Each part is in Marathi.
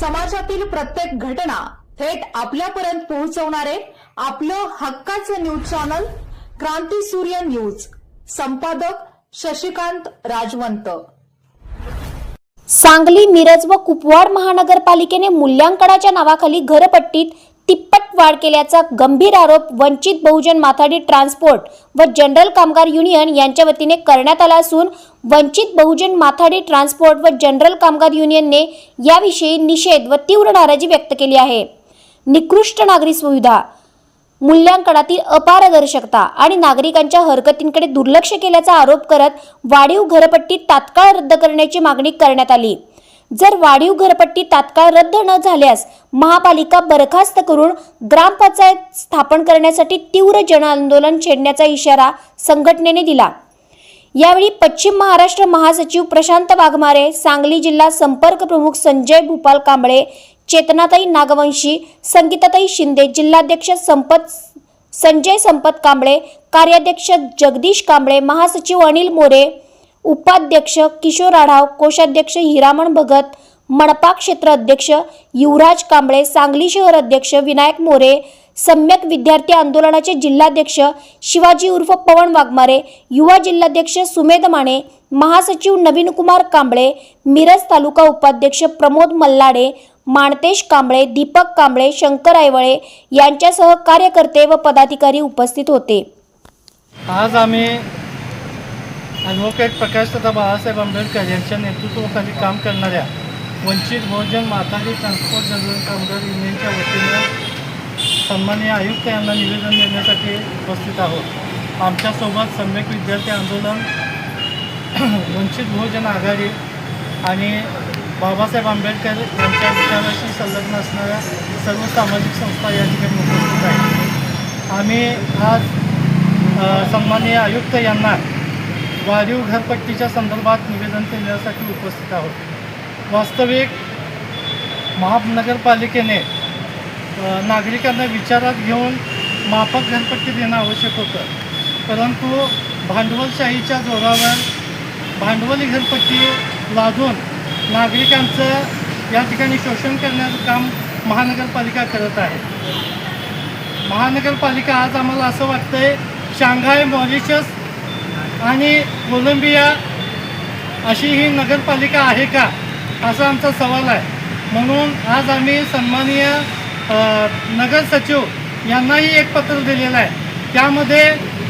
समाजातील प्रत्येक घटना थेट आपल्यापर्यंत पोहोचवणारे आपलं हक्काचं न्यूज चॅनल क्रांती सूर्य न्यूज. संपादक शशिकांत राजवंत. सांगली, मिरज व कुपवाड महानगरपालिकेने मूल्यांकनाच्या नावाखाली घरपट्टीत तिप्पट वाढ केल्याचा गंभीर आरोप वंचित बहुजन माथाडी ट्रान्सपोर्ट व जनरल कामगार युनियन यांच्या वतीने करण्यात आला असून वंचित बहुजन माथाडी ट्रान्सपोर्ट व जनरल कामगार युनियनने याविषयी निषेध व तीव्र नाराजी व्यक्त केली आहे. निकृष्ट नागरी सुविधा, मूल्यांकनातील अपारदर्शकता आणि नागरिकांच्या हरकतींकडे दुर्लक्ष केल्याचा आरोप करत वाढीव घरपट्टी तात्काळ रद्द करण्याची मागणी करण्यात आली. जर वाढीव घरपट्टी तात्काळ रद्द न झाल्यास महापालिका बरखास्त करून ग्रामपंचायत स्थापन करण्यासाठी तीव्र जनआंदोलन छेडण्याचा इशारा संघटनेने दिला. यावेळी पश्चिम महाराष्ट्र महासचिव प्रशांत वाघमारे, सांगली जिल्हा संपर्क प्रमुख संजय भूपाल कांबळे, चेतनाताई नागवंशी, संगीताताई शिंदे, जिल्हाध्यक्ष संजय संपत कांबळे, कार्याध्यक्ष जगदीश कांबळे, महासचिव अनिल मोरे, उपाध्यक्ष किशोर आढाव, कोषाध्यक्ष हिरामण भगत, मनपा क्षेत्र अध्यक्ष युवराज कांबळे, सांगली शहर अध्यक्ष विनायक मोरे, सम्यक विद्यार्थी आंदोलनाचे जिल्हाध्यक्ष शिवाजी उर्फ पवन वाघमारे, युवा जिल्हाध्यक्ष सुमेध माने, महासचिव नवीन कुमार कांबळे, मिरज तालुका उपाध्यक्ष प्रमोद मल्लाडे, माणतेश कांबळे, दीपक कांबळे, शंकर आयवळे यांच्यासह कार्यकर्ते व पदाधिकारी उपस्थित होते. आज आम्ही ॲडव्होकेट प्रकाशदादा बाळासाहेब आंबेडकर यांच्या नेतृत्वाखाली काम करणाऱ्या वंचित बहुजन माथाडी ट्रान्सपोर्ट जनरल कामगार युनियनच्या वतीनं सन्माननीय आयुक्त यांना निवेदन देण्यासाठी उपस्थित आहोत. आमच्यासोबत सम्यक विद्यार्थी आंदोलन, वंचित बहुजन आघाडी आणि बाबासाहेब आंबेडकर यांच्या विचाराशी संलग्न असणाऱ्या सर्व सामाजिक संस्था या ठिकाणी उपस्थित आहेत. आम्ही आज सन्माननीय आयुक्त यांना वाढीव घरपट्टीच्या संदर्भात निवेदन देण्यासाठी उपस्थित आहोत. वास्तविक महानगरपालिकेने नागरिकांना विचारात घेऊन माफक घरपट्टी देणं आवश्यक होतं, परंतु भांडवलशाहीच्या जोरावर भांडवली घरपट्टी लादून नागरिकांचं या ठिकाणी शोषण करण्याचं काम महानगरपालिका करत आहे. महानगरपालिका आज आम्हाला असं वाटतंय शांघाय, मॉरिशस आणि कोलंबिया अशी ही नगरपालिका आहे का, असा आमचा सवाल आहे. म्हणून आज आम्ही सन्माननीय नगर सचिव यांनाही एक पत्र दिलेलं आहे. त्यामध्ये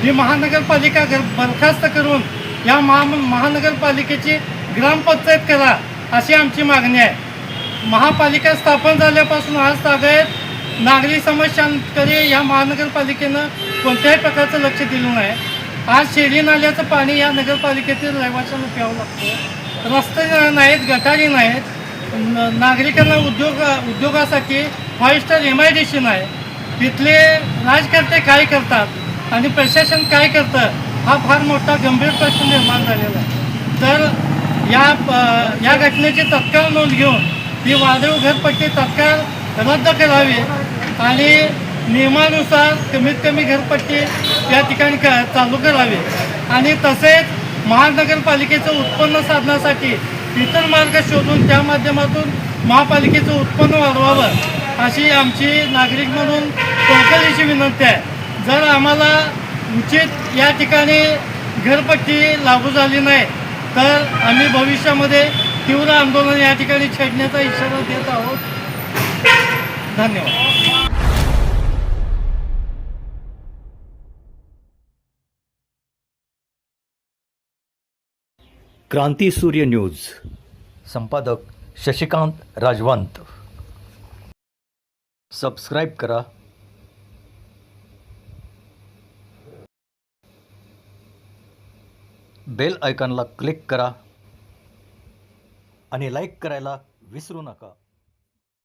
ही महानगरपालिका बरखास्त करून या महानगरपालिकेची ग्रामपंचायत करा अशी आमची मागणी आहे. महापालिका स्थापन झाल्यापासून आज तागायत नागरी समस्यांकडे या महानगरपालिकेनं कोणत्याही प्रकारचं लक्ष दिलं नाही. आज शेरी नाल्याचं पाणी या नगरपालिकेतील रहिवाशांना प्यावं लागतं. रस्ते नाहीत, गटारी नाहीत, नागरिकांना उद्योगासाठी 5 स्टार MIDC नाही. तिथले राजकर्ते काय करतात आणि प्रशासन काय करतं हा फार मोठा गंभीर प्रश्न निर्माण झालेला आहे. तर या घटनेची तत्काळ नोंद घेऊन ही वाढीव घरपट्टी तत्काळ रद्द करावी आणि नियमानुसार कमीत कमी घरपट्टी या ठिकाणी चालू करावी आणि तसेच महानगरपालिकेचं उत्पन्न साधण्यासाठी इतर मार्ग शोधून त्या माध्यमातून महापालिकेचं उत्पन्न वाढवावं अशी आमची नागरिक म्हणून कळकळीची विनंती आहे. जर आम्हाला उचित या ठिकाणी घरपट्टी लागू झाली नाही तर आम्ही भविष्यामध्ये तीव्र आंदोलन या ठिकाणी छेडण्याचा इशारा देत आहोत. धन्यवाद. क्रांती सूर्य न्यूज. संपादक शशिकांत राजवंत. सबस्क्राईब करा, बेल आयकॉनला क्लिक करा आणि लाईक करायला विसरू नका.